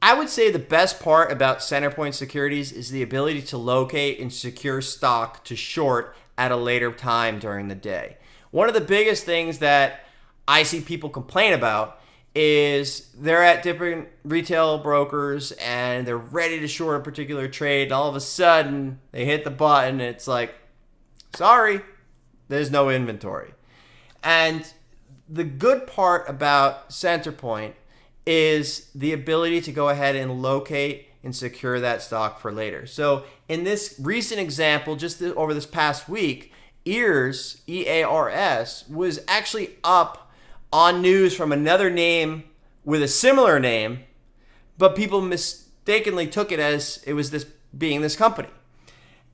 I would say the best part about CenterPoint Securities is the ability to locate and secure stock to short at a later time during the day. One of the biggest things that I see people complain about is they're at different retail brokers and they're ready to short a particular trade, and all of a sudden they hit the button and it's like, sorry, there's no inventory. And the good part about CenterPoint is the ability to go ahead and locate and secure that stock for later. So in this recent example, just over this past week, EARS, EARS, was actually up on news from another name with a similar name, but people mistakenly took it as it was this being this company.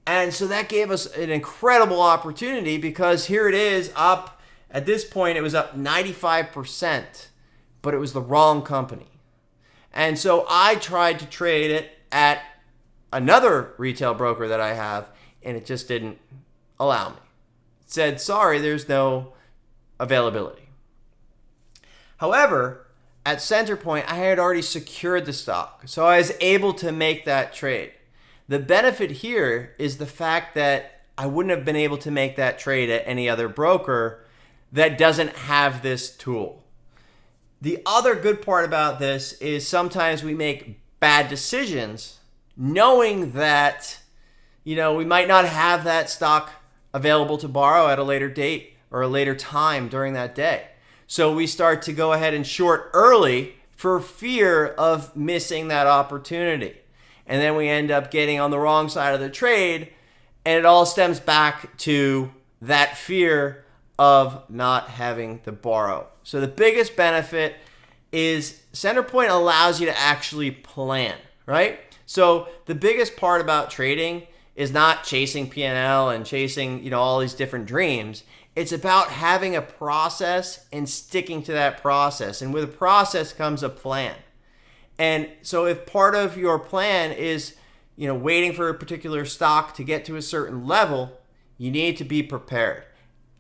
And so that gave us an incredible opportunity, because here it is up, at this point it was up 95%, but it was the wrong company. And so I tried to trade it at another retail broker that I have, and it just didn't allow me. It said, sorry, there's no availability. However, at CenterPoint, I had already secured the stock, so I was able to make that trade. The benefit here is the fact that I wouldn't have been able to make that trade at any other broker that doesn't have this tool. The other good part about this is sometimes we make bad decisions knowing that, we might not have that stock available to borrow at a later date or a later time during that day. So we start to go ahead and short early for fear of missing that opportunity. And then we end up getting on the wrong side of the trade, and it all stems back to that fear of not having to borrow. So the biggest benefit is CenterPoint allows you to actually plan, right? So the biggest part about trading is not chasing P&L and chasing, all these different dreams. It's about having a process and sticking to that process. And with a process comes a plan. And so if part of your plan is, waiting for a particular stock to get to a certain level, you need to be prepared.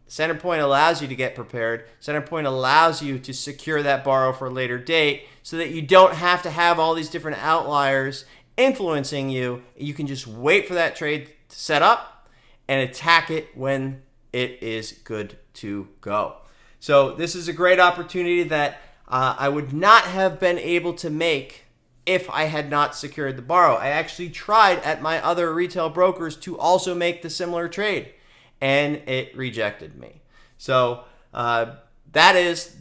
CenterPoint allows you to get prepared. CenterPoint allows you to secure that borrow for a later date so that you don't have to have all these different outliers influencing you. You can just wait for that trade to set up and attack it when it is good to go. So this is a great opportunity that I would not have been able to make if I had not secured the borrow. I actually tried at my other retail brokers to also make the similar trade, and it rejected me. So that is,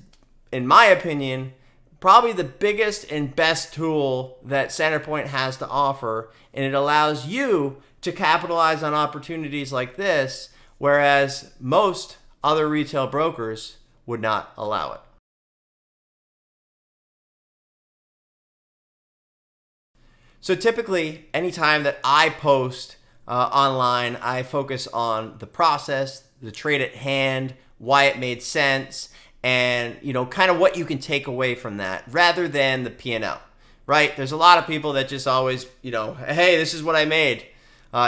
in my opinion, probably the biggest and best tool that CenterPoint has to offer, and it allows you to capitalize on opportunities like this, whereas most other retail brokers would not allow it. So typically, anytime that I post online, I focus on the process, the trade at hand, why it made sense, and kind of what you can take away from that, rather than the P&L, right? There's a lot of people that just always, hey, this is what I made.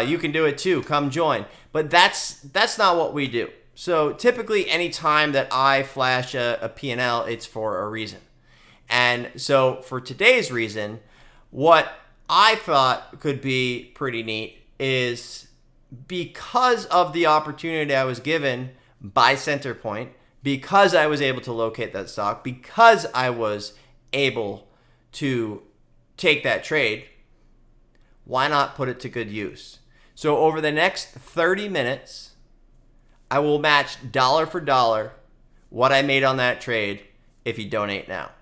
You can do it too. Come join. But that's not what we do. So typically, anytime that I flash a P&L, it's for a reason. And so for today's reason, what I thought could be pretty neat is, because of the opportunity I was given by CenterPoint, because I was able to locate that stock, because I was able to take that trade, why not put it to good use? So over the next 30 minutes, I will match dollar for dollar what I made on that trade if you donate now.